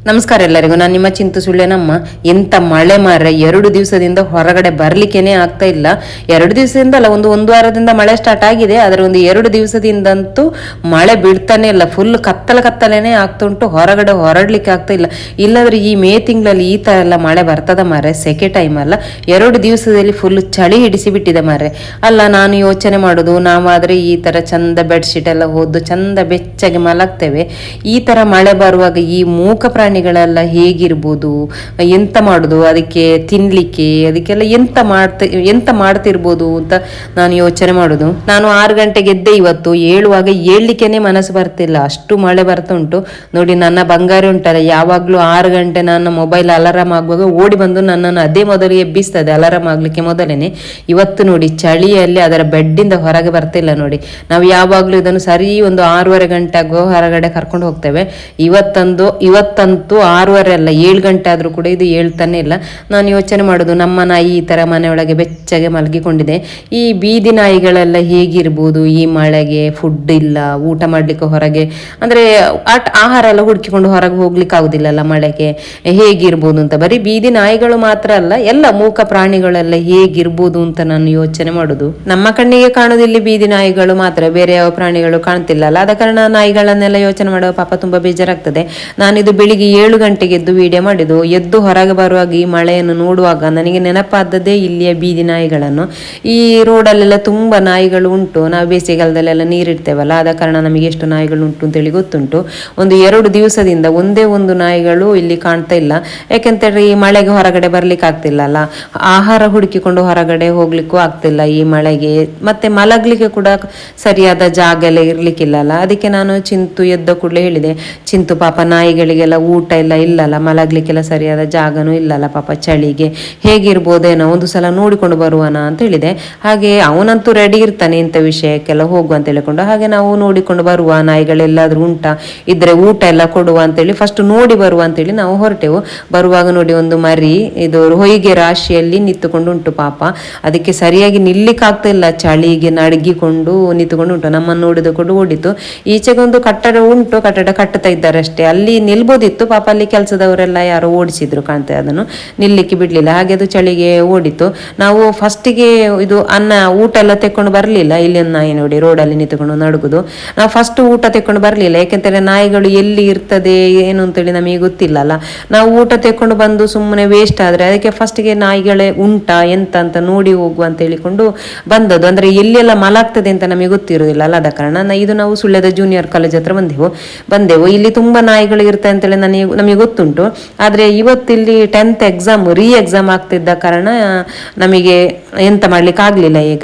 ನಮಸ್ಕಾರ ಎಲ್ಲರಿಗೂ. ನಾನು ನಿಮ್ಮ ಚಿಂತು ಸುಳ್ಳೆನಮ್ಮ. ಎಂತ ಮಳೆ ಮಾರ್ರೆ, 2 ದಿವಸದಿಂದ ಹೊರಗಡೆ ಬರ್ಲಿಕ್ಕೇನೆ ಆಗ್ತಾ ಇಲ್ಲ. 2 ದಿವಸದಿಂದ ಅಲ್ಲ, ಒಂದು ವಾರದಿಂದ ಮಳೆ ಸ್ಟಾರ್ಟ್ ಆಗಿದೆ. ಆದ್ರೆ ಒಂದು 2 ದಿವಸದಿಂದಂತೂ ಮಳೆ ಬೀಳ್ತಾನೆ ಇಲ್ಲ. ಫುಲ್ ಕತ್ತಲೇನೆ ಆಗ್ತುಂಟು. ಹೊರಗಡೆ ಹೊರಡ್ಲಿಕ್ಕೆ ಆಗ್ತಾ ಇಲ್ಲ. ಇಲ್ಲಾಂದ್ರೆ ಈ ಮೇ ತಿಂಗಳಲ್ಲಿ ಈ ತರ ಎಲ್ಲ ಮಳೆ ಬರ್ತದ ಮಾರ್ರೆ. ಸೆಕೆ ಟೈಮ್ ಅಲ್ಲ, 2 ದಿವಸದಲ್ಲಿ ಫುಲ್ ಚಳಿ ಹಿಡಿಸಿ ಬಿಟ್ಟಿದೆ ಮಾರ್ರೆ. ಅಲ್ಲ, ನಾನು ಯೋಚನೆ ಮಾಡುದು, ನಾವಾದ್ರೆ ಈ ತರ ಚಂದ ಬೆಡ್ಶೀಟ್ ಎಲ್ಲ ಹೋದ್ದು ಚಂದ ಬೆಚ್ಚಗೆ ಮಲಗ್ತೇವೆ. ಈ ತರ ಮಳೆ ಬರುವಾಗ ಈ ಮೂಕ ಪ್ರಾಣಿಗಳೆಲ್ಲ ಹೇಗಿರ್ಬೋದು, ಎಂತ ಮಾಡುದು ಅದಕ್ಕೆ ತಿನ್ಲಿಕ್ಕೆ, ಅದಕ್ಕೆಲ್ಲ ಎಂತ ಮಾಡ್ತಿರ್ಬೋದು ಅಂತ ನಾನು ಯೋಚನೆ ಮಾಡುದು. ನಾನು 6 ಗಂಟೆಗೆ ಎದ್ದೆ ಇವತ್ತು. ಏಳುವಾಗ ಏಳ್ಲಿಕ್ಕೆನೆ ಮನಸ್ಸು ಬರ್ತಿಲ್ಲ, ಅಷ್ಟು ಮಳೆ ಬರ್ತಾ ಉಂಟು. ನೋಡಿ, ನನ್ನ ಬಂಗಾರಿ ಉಂಟಲ್ಲ, ಯಾವಾಗ್ಲೂ 6 ಗಂಟೆ ನನ್ನ ಮೊಬೈಲ್ ಅಲಾರಾಮ್ ಆಗುವಾಗ ಓಡಿ ಬಂದು ನನ್ನನ್ನು ಅದೇ ಮೊದಲು ಎಬ್ಬಿಸ್ತದೆ, ಅಲಾರಾಮ್ ಆಗ್ಲಿಕ್ಕೆ ಮೊದಲೇನೆ. ಇವತ್ತು ನೋಡಿ, ಚಳಿಯಲ್ಲಿ ಅದರ ಬೆಡ್ಡಿಂದ ಹೊರಗೆ ಬರ್ತಿಲ್ಲ ನೋಡಿ. ನಾವು ಯಾವಾಗ್ಲೂ ಇದನ್ನು ಸರಿ ಒಂದು 6:30 ಗಂಟೆ ಆಗುವ ಹೊರಗಡೆ ಕರ್ಕೊಂಡು ಹೋಗ್ತೇವೆ. ಇವತ್ತಂತೂ 6:30 ಅಲ್ಲ, 7 ಗಂಟೆ ಆದ್ರೂ ಕೂಡ ಇದು ಹೇಳ್ತಾನೆ ಇಲ್ಲ. ನಾನು ಯೋಚನೆ ಮಾಡುದು, ನಮ್ಮ ನಾಯಿ ಈ ತರ ಮನೆಯೊಳಗೆ ಬೆಚ್ಚಗೆ ಮಲಗಿಕೊಂಡಿದೆ. ಈ ಬೀದಿ ನಾಯಿಗಳೆಲ್ಲ ಹೇಗಿರ್ಬೋದು ಈ ಮಳೆಗೆ? ಫುಡ್ ಇಲ್ಲ, ಊಟ ಮಾಡ್ಲಿಕ್ಕೆ ಹೊರಗೆ ಅಂದ್ರೆ ಆಹಾರ ಎಲ್ಲ ಹುಡುಕಿಕೊಂಡು ಹೊರಗೆ ಹೋಗ್ಲಿಕ್ಕೆ ಆಗುದಿಲ್ಲಲ್ಲ ಮಳೆಗೆ. ಹೇಗಿರ್ಬೋದು ಅಂತ ಬರೀ ಬೀದಿ ನಾಯಿಗಳು ಮಾತ್ರ ಅಲ್ಲ, ಎಲ್ಲ ಮೂಕ ಪ್ರಾಣಿಗಳೆಲ್ಲ ಹೇಗಿರ್ಬೋದು ಅಂತ ನಾನು ಯೋಚನೆ ಮಾಡುದು. ನಮ್ಮ ಕಣ್ಣಿಗೆ ಕಾಣುದಿಲ್ಲ ಬೀದಿ ನಾಯಿಗಳು ಮಾತ್ರ, ಬೇರೆ ಯಾವ ಪ್ರಾಣಿಗಳು ಕಾಣ್ತಿಲ್ಲಲ್ಲ. ಆದ ಕಾರಣ ನಾಯಿಗಳನ್ನೆಲ್ಲ ಯೋಚನೆ ಮಾಡುವ ಪಾಪ ತುಂಬಾ ಬೇಜಾರಾಗ್ತದೆ. ನಾನಿದು ಬೆಳಿಗ್ಗೆ 7 ಗಂಟೆಗೆ ಎದ್ದು ವಿಡಿಯೋ ಮಾಡಿದ್ದು. ಎದ್ದು ಹೊರಗೆ ಬರುವಾಗ ಈ ಮಳೆಯನ್ನು ನೋಡುವಾಗ ನನಗೆ ನೆನಪಾದದ್ದೇ ಇಲ್ಲಿಯ ಬೀದಿ ನಾಯಿಗಳನ್ನು. ಈ ರೋಡಲ್ಲೆಲ್ಲ ತುಂಬಾ ನಾಯಿಗಳು ಉಂಟು. ನಾವು ಬೇಸಿಗೆಗಾಲದಲ್ಲೆಲ್ಲ ನೀರಿಡ್ತೇವಲ್ಲ, ಆದ ಕಾರಣ ನಮಗೆ ಎಷ್ಟು ನಾಯಿಗಳು ಉಂಟು ಅಂತೇಳಿ ಗೊತ್ತುಂಟು. ಒಂದು 2 ದಿವಸದಿಂದ ಒಂದೇ ಒಂದು ನಾಯಿಗಳು ಇಲ್ಲಿ ಕಾಣ್ತಾ ಇಲ್ಲ. ಯಾಕೆಂತೇಳಿ ಈ ಮಳೆಗೆ ಹೊರಗಡೆ ಬರ್ಲಿಕ್ಕೆ ಆಗ್ತಿಲ್ಲ ಅಲ್ಲ, ಆಹಾರ ಹುಡುಕಿಕೊಂಡು ಹೊರಗಡೆ ಹೋಗ್ಲಿಕ್ಕೂ ಆಗ್ತಿಲ್ಲ ಈ ಮಳೆಗೆ. ಮತ್ತೆ ಮಲಗ್ಲಿಕ್ಕೆ ಕೂಡ ಸರಿಯಾದ ಜಾಗ ಎಲ್ಲ ಇರ್ಲಿಕ್ಕಿಲ್ಲ ಅಲ್ಲ. ಅದಕ್ಕೆ ನಾನು ಚಿಂತು ಎದ್ದ ಕೂಡಲೇ ಹೇಳಿದೆ, ಚಿಂತು ಪಾಪ ನಾಯಿಗಳಿಗೆಲ್ಲ ಊಟ ಎಲ್ಲ ಇಲ್ಲಲ್ಲ, ಮಲಗ್ಲಿಕ್ಕೆಲ್ಲ ಸರಿಯಾದ ಜಾಗನೂ ಇಲ್ಲಲ್ಲ ಪಾಪ ಚಳಿಗೆ, ಹೇಗಿರ್ಬೋದೇನೋ ಒಂದು ಸಲ ನೋಡಿಕೊಂಡು ಬರುವನ ಅಂತ ಹೇಳಿದೆ. ಹಾಗೆ ಅವನಂತೂ ರೆಡಿ ಇರ್ತಾನೆ ಇಂಥ ವಿಷಯಕ್ಕೆಲ್ಲ ಹೋಗುವ ಅಂತ ಹೇಳಿಕೊಂಡು. ಹಾಗೆ ನಾವು ನೋಡಿಕೊಂಡು ಬರುವ, ನಾಯಿಗಳೆಲ್ಲಾದ್ರೂ ಉಂಟಾ ಇದ್ರೆ ಊಟ ಎಲ್ಲ ಕೊಡುವ ಅಂತೇಳಿ ಫಸ್ಟ್ ನೋಡಿ ಬರುವ ಅಂತೇಳಿ ನಾವು ಹೊರಟೆವು. ಬರುವಾಗ ನೋಡಿ, ಒಂದು ಮರಿ ಇದು ಹೊಯ್ಗೆ ರಾಶಿಯಲ್ಲಿ ನಿಂತುಕೊಂಡು ಉಂಟು ಪಾಪ. ಅದಕ್ಕೆ ಸರಿಯಾಗಿ ನಿಲ್ಲಿಕ್ಕಾಗ್ತಾ ಇಲ್ಲ, ಚಳಿಗೆ ನಡಗಿಕೊಂಡು ನಿಂತುಕೊಂಡು ಉಂಟು. ನಮ್ಮನ್ನು ನೋಡಿದುಕೊಂಡು ಓಡಿತು. ಈಚೆಗೊಂದು ಕಟ್ಟಡ ಉಂಟು, ಕಟ್ಟಡ ಕಟ್ಟುತ್ತಾ ಇದ್ದಾರೆ ಅಷ್ಟೇ. ಅಲ್ಲಿ ನಿಲ್ಬೋದಿತ್ತು ಪಾಪ, ಅಲ್ಲಿ ಕೆಲಸದವರೆಲ್ಲ ಯಾರೋ ಓಡಿಸಿದ್ರು ಕಾಣ್ತದೆ, ಅದನ್ನು ನಿಲ್ಲಿಕ್ಕೆ ಬಿಡ್ಲಿಲ್ಲ. ಹಾಗೆ ಅದು ಚಳಿಗೆ ಓಡಿತು. ನಾವು ಫಸ್ಟಿಗೆ ಇದು ಊಟ ಎಲ್ಲ ತೆಕ್ಕೊಂಡು ಬರ್ಲಿಲ್ಲ. ಇಲ್ಲಿ ನಾಯಿ ನೋಡಿ ರೋಡಲ್ಲಿ ನಿಂತುಕೊಂಡು ನಡುಗುದು. ನಾವು ಫಸ್ಟ್ ಊಟ ತೆಕ್ಕೊಂಡು ಬರ್ಲಿಲ್ಲ, ಯಾಕೆಂತೇಳಿ ನಾಯಿಗಳು ಎಲ್ಲಿ ಇರ್ತದೆ ಏನು ಅಂತೇಳಿ ನಮಗೆ ಗೊತ್ತಿಲ್ಲ ಅಲ್ಲ. ನಾವು ಊಟ ತೆಕ್ಕೊಂಡು ಬಂದು ಸುಮ್ಮನೆ ವೇಸ್ಟ್ ಆದ್ರೆ ಅದಕ್ಕೆ ಫಸ್ಟಿಗೆ ನಾಯಿಗಳೇ ಉಂಟಾ ಎಂತ ಅಂತ ನೋಡಿ ಹೋಗುವ ಅಂತ ಹೇಳಿಕೊಂಡು ಬಂದದ್ದು. ಅಂದ್ರೆ ಎಲ್ಲೆಲ್ಲ ಮಲಾಗ್ತದೆ ಅಂತ ನಮಗೆ ಗೊತ್ತಿರೋದಿಲ್ಲ ಅಲ್ಲ. ಆದ ಕಾರಣ ಇದು ನಾವು ಸುಳ್ಯದ ಜೂನಿಯರ್ ಕಾಲೇಜ್ ಹತ್ರ ಬಂದೆವು. ಇಲ್ಲಿ ತುಂಬಾ ನಾಯಿಗಳು ಇರ್ತದೆ ಅಂತೇಳಿ ನಮಗೆ ಗೊತ್ತುಂಟು. ಆದ್ರೆ ಇವತ್ತಿಲ್ಲಿ 10th ಎಕ್ಸಾಮ್ ಎಕ್ಸಾಮ್ ಆಗ್ತಿದ್ದ ಕಾರಣ ನಮಗೆ ಎಂತ ಮಾಡ್ಲಿಕ್ಕೆ ಆಗ್ಲಿಲ್ಲ.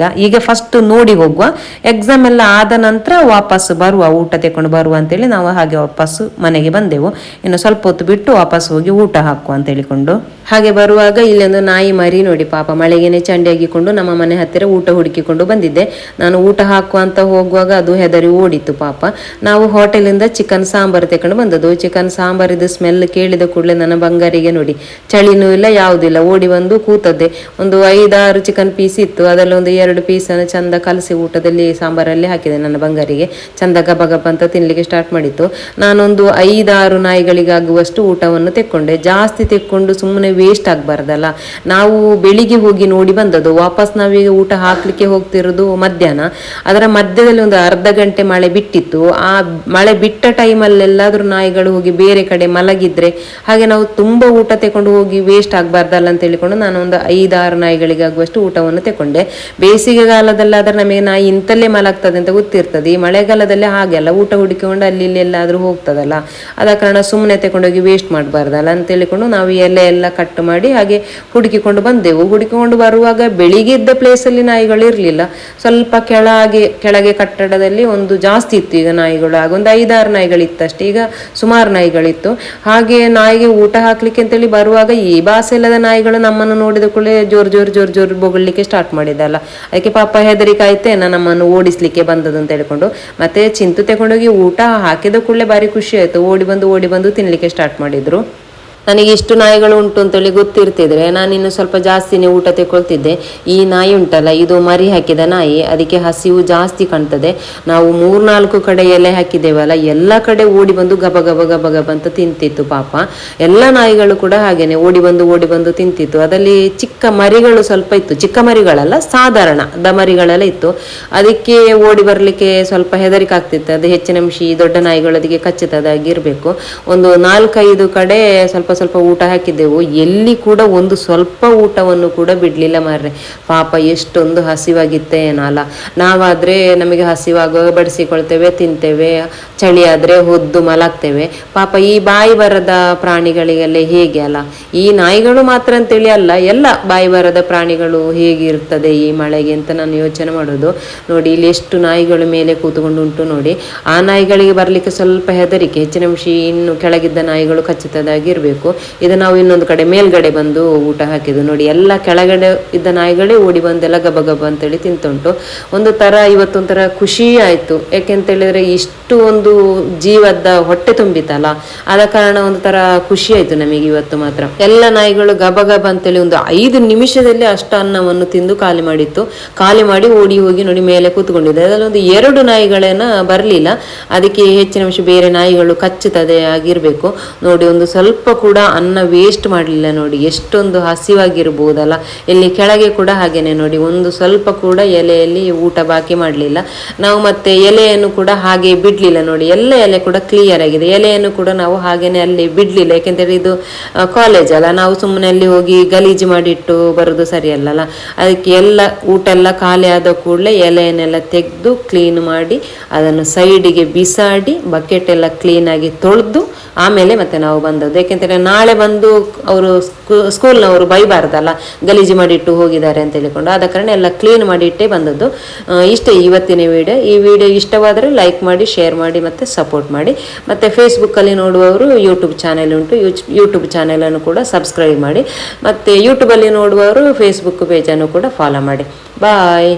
ಈಗ ಫಸ್ಟ್ ನೋಡಿ ಹೋಗುವ, ಎಕ್ಸಾಮ್ ಎಲ್ಲ ಆದ ನಂತರ ವಾಪಸ್ ಬರುವ, ಊಟ ತೆಕೊಂಡು ಬರುವ ಅಂತೇಳಿ ನಾವು ಹಾಗೆ ವಾಪಸ್ ಮನೆಗೆ ಬಂದೆವು. ಇನ್ನು ಸ್ವಲ್ಪ ಹೊತ್ತು ಬಿಟ್ಟು ವಾಪಸ್ ಹೋಗಿ ಊಟ ಹಾಕುವ ಅಂತ ಹೇಳಿಕೊಂಡು. ಹಾಗೆ ಬರುವಾಗ ಇಲ್ಲೊಂದು ನಾಯಿ ಮರಿ ನೋಡಿ ಪಾಪ ಮಳೆಗೆನೆ ಚಂಡಿ ಆಗಿಕೊಂಡು ನಮ್ಮ ಮನೆ ಹತ್ತಿರ ಊಟ ಹುಡುಕಿಕೊಂಡು ಬಂದಿದ್ದೆ. ನಾನು ಊಟ ಹಾಕುವ ಅಂತ ಹೋಗುವಾಗ ಅದು ಹೆದರಿ ಓಡಿತ್ತು ಪಾಪ. ನಾವು ಹೋಟೆಲಿಂದ ಚಿಕನ್ ಸಾಂಬಾರು ತೆಕೊಂಡು ಬಂದದ್ದು. ಚಿಕನ್ ಸಾಂಬಾರಿದು ಸ್ಮೆಲ್ ಕೇಳಿದ ಕೂಡಲೇ ನನ್ನ ಬಂಗಾರಿಗೆ ನೋಡಿ ಚಳಿನೂ ಇಲ್ಲ ಯಾವುದಿಲ್ಲ, ಓಡಿ ಬಂದು ಕೂತದ್ದೆ. ಒಂದು 5-6 ಚಿಕನ್ ಪೀಸ್ ಇತ್ತು, ಅದರಲ್ಲಿ ಒಂದು 2 ಪೀಸನ್ನು ಚಂದ ಕಲಸಿ ಊಟದಲ್ಲಿ ಸಾಂಬಾರಲ್ಲಿ ಹಾಕಿದೆ. ನನ್ನ ಬಂಗಾರಿಗೆ ಚಂದ ಗಬ ಅಂತ ತಿನ್ಲಿಕ್ಕೆ ಸ್ಟಾರ್ಟ್ ಮಾಡಿತ್ತು. ನಾನೊಂದು 5-6 ನಾಯಿಗಳಿಗಾಗುವಷ್ಟು ಊಟವನ್ನು ತೆಕ್ಕೊಂಡೆ. ಜಾಸ್ತಿ ತೆಕ್ಕೊಂಡು ಸುಮ್ಮನೆ ವೇಸ್ಟ್ ಆಗ್ಬಾರ್ದಲ್ಲ. ನಾವು ಬೆಳಿಗ್ಗೆ ಹೋಗಿ ನೋಡಿ ಬಂದದ್ದು, ವಾಪಸ್ ನಾವೀಗ ಊಟ ಹಾಕ್ಲಿಕ್ಕೆ ಹೋಗ್ತಿರೋದು ಮಧ್ಯಾಹ್ನ. ಅದರ ಮಧ್ಯದಲ್ಲಿ ಒಂದು ಅರ್ಧ ಗಂಟೆ ಮಳೆ ಬಿಟ್ಟಿತ್ತು. ಆ ಮಳೆ ಬಿಟ್ಟ ಟೈಮಲ್ಲೆಲ್ಲಾದ್ರೂ ನಾಯಿಗಳು ಹೋಗಿ ಬೇರೆ ಕಡೆ ಮಲಗಿದ್ರೆ ಹಾಗೆ ನಾವು ತುಂಬಾ ಊಟ ತೆಕೊಂಡು ಹೋಗಿ ವೇಸ್ಟ್ ಆಗ್ಬಾರ್ದಲ್ಲ ಅಂತ ಹೇಳಿಕೊಂಡು ನಾನು ಒಂದು 5-6 ನಾಯಿಗಳಿಗಾಗುವಷ್ಟು ಊಟವನ್ನು ತೆಕೊಂಡೆ. ಬೇಸಿಗೆಗಾಲದಲ್ಲಾದ್ರೆ ನಮಗೆ ನಾಯಿ ಇಂತಲ್ಲೇ ಮಲಗ್ತದೆ ಅಂತ ಗೊತ್ತಿರ್ತದೆ. ಈ ಮಳೆಗಾಲದಲ್ಲಿ ಹಾಗೆ ಅಲ್ಲ, ಊಟ ಹುಡುಕಿಕೊಂಡು ಅಲ್ಲಿ ಇಲ್ಲಿ ಎಲ್ಲಾದ್ರೂ ಹೋಗ್ತದಲ್ಲ. ಆದ ಕಾರಣ ಸುಮ್ಮನೆ ತೆಕೊಂಡೋಗಿ ವೇಸ್ಟ್ ಮಾಡಬಾರ್ದಲ್ಲ ಅಂತ ಹೇಳಿಕೊಂಡು ನಾವು ಎಲ್ಲ ಕಟ್ ಮಾಡಿ ಹಾಗೆ ಹುಡುಕಿಕೊಂಡು ಬಂದೆವು. ಹುಡುಕಿಕೊಂಡು ಬರುವಾಗ ಬೆಳಿಗ್ಗೆ ಇದ್ದ ಪ್ಲೇಸಲ್ಲಿ ನಾಯಿಗಳು ಇರಲಿಲ್ಲ, ಸ್ವಲ್ಪ ಕೆಳಗೆ ಕಟ್ಟಡದಲ್ಲಿ ಒಂದು ಜಾಸ್ತಿ ಇತ್ತು ಈಗ ನಾಯಿಗಳು. ಆಗ ಒಂದು 5-6 ನಾಯಿಗಳಿತ್ತು ಅಷ್ಟೇ, ಈಗ ಸುಮಾರು ನಾಯಿಗಳಿತ್ತು. ಹಾಗೆ ನಾಯಿಗೆ ಊಟ ಹಾಕ್ಲಿಕ್ಕೆ ಅಂತೇಳಿ ಬರುವಾಗ ಈ ಭಾಷೆಲ್ಲದ ನಾಯಿಗಳು ನಮ್ಮನ್ನು ನೋಡಿದ ಕೂಡಲೇ ಜೋರ್ ಬೊಗಳ್ಲಿಕ್ಕೆ ಸ್ಟಾರ್ಟ್ ಮಾಡಿದಲ್ಲ. ಅದಕ್ಕೆ ಪಾಪ ಹೆದರಿಕಾಯ್ತೇನ ನಮ್ಮನ್ನು ಓಡಿಸ್ಲಿಕ್ಕೆ ಬಂದದ್ದು ಅಂತ ಹೇಳ್ಕೊಂಡು. ಮತ್ತೆ ಚಿಂತು ತಗೊಂಡೋಗಿ ಊಟ ಹಾಕಿದ ಕೂಡಲೇ ಭಾರಿ ಖುಷಿ ಆಯ್ತು. ಓಡಿ ಬಂದು ತಿನ್ಲಿಕ್ಕೆ ಸ್ಟಾರ್ಟ್ ಮಾಡಿದ್ರು. ನನಗೆ ಇಷ್ಟು ನಾಯಿಗಳು ಉಂಟು ಅಂತೇಳಿ ಗೊತ್ತಿರ್ತಿದ್ರೆ ನಾನು ಇನ್ನು ಸ್ವಲ್ಪ ಜಾಸ್ತಿನೇ ಊಟ ತೆಕೊಳ್ತಿದ್ದೆ. ಈ ನಾಯಿ ಉಂಟಲ್ಲ, ಇದು ಮರಿ ಹಾಕಿದ ನಾಯಿ, ಅದಕ್ಕೆ ಹಸಿವು ಜಾಸ್ತಿ ಕಾಣ್ತದೆ. ನಾವು 3-4 ಕಡೆ ಎಲೆ ಹಾಕಿದ್ದೇವಲ್ಲ, ಎಲ್ಲ ಕಡೆ ಓಡಿ ಬಂದು ಗಬ ಗಬ ಗಬ ಗಬ ಅಂತ ತಿಂತಿತ್ತು ಪಾಪ. ಎಲ್ಲ ನಾಯಿಗಳು ಕೂಡ ಹಾಗೇನೆ ಓಡಿ ಬಂದು ತಿಂತಿತ್ತು. ಅದರಲ್ಲಿ ಚಿಕ್ಕ ಮರಿಗಳು ಸ್ವಲ್ಪ ಇತ್ತು, ಚಿಕ್ಕ ಮರಿಗಳಲ್ಲ, ಸಾಧಾರಣ ದಮರಿಗಳೆಲ್ಲ ಇತ್ತು. ಅದಕ್ಕೆ ಓಡಿ ಬರ್ಲಿಕ್ಕೆ ಸ್ವಲ್ಪ ಹೆದರಿಕೆ ಆಗ್ತಿತ್ತು. ಅದು ಹೆಚ್ಚಿನ ಅಂಶ ದೊಡ್ಡ ನಾಯಿಗಳು ಅದಕ್ಕೆ ಕಚ್ಚುತ್ತದಾಗಿರ್ಬೇಕು. ಒಂದು 4-5 ಕಡೆ ಸ್ವಲ್ಪ ಸ್ವಲ್ಪ ಊಟ ಹಾಕಿದ್ದೆವು. ಎಲ್ಲಿ ಕೂಡ ಒಂದು ಸ್ವಲ್ಪ ಊಟವನ್ನು ಕೂಡ ಬಿಡ್ಲಿಲ್ಲ ಮಾರ್ರೆ. ಪಾಪ ಎಷ್ಟೊಂದು ಹಸಿವಾಗಿತ್ತೆ ಏನಲ್ಲ. ನಾವಾದ್ರೆ ನಮಗೆ ಹಸಿವಾಗುವಾಗ ಬಡಿಸಿಕೊಳ್ತೇವೆ, ತಿಂತೇವೆ, ಚಳಿ ಆದ್ರೆ ಹೊದ್ದು ಮಲಗ್ತೇವೆ. ಪಾಪ ಈ ಬಾಯಿ ಬರದ ಪ್ರಾಣಿಗಳಿಗೆಲ್ಲ ಹೇಗೆ ಅಲ್ಲ. ಈ ನಾಯಿಗಳು ಮಾತ್ರ ಅಂತೇಳಿ ಅಲ್ಲ, ಎಲ್ಲ ಬಾಯಿ ಬರದ ಪ್ರಾಣಿಗಳು ಹೇಗಿರ್ತದೆ ಈ ಮಳೆಗೆ ಅಂತ ನಾನು ಯೋಚನೆ ಮಾಡೋದು. ನೋಡಿ ಇಲ್ಲಿ ಎಷ್ಟು ನಾಯಿಗಳು ಮೇಲೆ ಕೂತ್ಕೊಂಡು ಉಂಟು ನೋಡಿ. ಆ ನಾಯಿಗಳಿಗೆ ಬರ್ಲಿಕ್ಕೆ ಸ್ವಲ್ಪ ಹೆದರಿಕೆ, ಹೆಚ್ಚಿನ ಅಂಶ ಇನ್ನು ಕೆಳಗಿದ್ದ ನಾಯಿಗಳು ಕಚ್ಚುತ್ತದಾಗಿರ್ಬೇಕು. ಇದು ನಾವು ಇನ್ನೊಂದು ಕಡೆ ಮೇಲ್ಗಡೆ ಬಂದು ಊಟ ಹಾಕಿದ್ದು ನೋಡಿ. ಎಲ್ಲ ಕೆಳಗಡೆ ಇದ್ದ ನಾಯಿಗಳೇ ಓಡಿ ಬಂದೆಲ್ಲ ಗಬ ಗಬ ಅಂತೇಳಿ ತಿಂತುಂಟು. ಒಂದು ತರ ಇವತ್ತೊಂಥರ ಖುಷಿ ಆಯ್ತು. ಯಾಕೆಂತ ಹೇಳಿದ್ರೆ ಇಷ್ಟು ಒಂದು ಜೀವದ ಹೊಟ್ಟೆ ತುಂಬಿತಲ್ಲ, ಆದ ಕಾರಣ ಒಂದು ತರ ಖುಷಿ ಆಯ್ತು ನಮಗೆ ಇವತ್ತು ಮಾತ್ರ. ಎಲ್ಲ ನಾಯಿಗಳು ಗಬ ಗಬ ಅಂತೇಳಿ ಒಂದು 5 ನಿಮಿಷದಲ್ಲಿ ಅಷ್ಟು ಅನ್ನವನ್ನು ತಿಂದು ಖಾಲಿ ಮಾಡಿತ್ತು. ಖಾಲಿ ಮಾಡಿ ಓಡಿ ಹೋಗಿ ನೋಡಿ ಮೇಲೆ ಕೂತ್ಕೊಂಡಿದೆ. ಅದರಲ್ಲಿ ಒಂದು 2 ನಾಯಿಗಳನ್ನ ಬರ್ಲಿಲ್ಲ, ಅದಕ್ಕೆ ಹೆಚ್ಚಿನ ಅಂಶ ಬೇರೆ ನಾಯಿಗಳು ಕಚ್ಚುತ್ತದೆ ಆಗಿರ್ಬೇಕು ನೋಡಿ. ಒಂದು ಸ್ವಲ್ಪ ಕೂಡ ಅನ್ನ ವೇಸ್ಟ್ ಮಾಡಲಿಲ್ಲ ನೋಡಿ. ಎಷ್ಟೊಂದು ಹಸಿವಾಗಿರ್ಬೋದಲ್ಲ. ಇಲ್ಲಿ ಕೆಳಗೆ ಕೂಡ ಹಾಗೇನೆ ನೋಡಿ, ಒಂದು ಸ್ವಲ್ಪ ಕೂಡ ಎಲೆಯಲ್ಲಿ ಊಟ ಬಾಕಿ ಮಾಡಲಿಲ್ಲ ನಾವು. ಮತ್ತೆ ಎಲೆಯನ್ನು ಕೂಡ ಹಾಗೆ ಬಿಡ್ಲಿಲ್ಲ ನೋಡಿ. ಎಲ್ಲ ಎಲೆ ಕೂಡ ಕ್ಲಿಯರ್ ಆಗಿದೆ. ಎಲೆಯನ್ನು ಕೂಡ ನಾವು ಹಾಗೇನೆ ಅಲ್ಲಿ ಬಿಡ್ಲಿಲ್ಲ. ಯಾಕೆಂದ್ರೆ ಇದು ಕಾಲೇಜ್ ಅಲ್ಲ, ನಾವು ಸುಮ್ಮನೆ ಅಲ್ಲಿ ಹೋಗಿ ಗಲೀಜು ಮಾಡಿಟ್ಟು ಬರೋದು ಸರಿಯಲ್ಲ. ಅದಕ್ಕೆ ಎಲ್ಲ ಊಟ ಎಲ್ಲ ಖಾಲಿ ಆದ ಕೂಡಲೇ ಎಲೆಯನ್ನೆಲ್ಲ ತೆಗೆದು ಕ್ಲೀನ್ ಮಾಡಿ ಅದನ್ನು ಸೈಡಿಗೆ ಬಿಸಾಡಿ ಬಕೆಟ್ ಎಲ್ಲ ಕ್ಲೀನ್ ಆಗಿ ತೊಳೆದು ಆಮೇಲೆ ಮತ್ತೆ ನಾವು ಬಂದದ್ದು. ಯಾಕೆಂತಂದ್ರೆ ನಾಳೆ ಬಂದು ಅವರು ಸ್ಕೂಲ್ನವರು ಬೈಬಾರ್ದಲ್ಲ, ಗಲೀಜು ಮಾಡಿಟ್ಟು ಹೋಗಿದ್ದಾರೆ ಅಂತ ಹೇಳಿಕೊಂಡು. ಆದ ಕಾರಣ ಎಲ್ಲ ಕ್ಲೀನ್ ಮಾಡಿ ಇಟ್ಟೇ ಬಂದದ್ದು. ಇಷ್ಟೇ ಇವತ್ತಿನ ವಿಡಿಯೋ. ಈ ವಿಡಿಯೋ ಇಷ್ಟವಾದರೆ ಲೈಕ್ ಮಾಡಿ, ಶೇರ್ ಮಾಡಿ ಮತ್ತು ಸಪೋರ್ಟ್ ಮಾಡಿ. ಮತ್ತು ಫೇಸ್ಬುಕ್ಕಲ್ಲಿ ನೋಡುವವರು ಯೂಟ್ಯೂಬ್ ಚಾನೆಲ್ ಉಂಟು, ಯೂಟ್ಯೂಬ್ ಚಾನೆಲನ್ನು ಕೂಡ ಸಬ್ಸ್ಕ್ರೈಬ್ ಮಾಡಿ. ಮತ್ತು ಯೂಟ್ಯೂಬಲ್ಲಿ ನೋಡುವವರು ಫೇಸ್ಬುಕ್ ಪೇಜನ್ನು ಕೂಡ ಫಾಲೋ ಮಾಡಿ. ಬಾಯ್.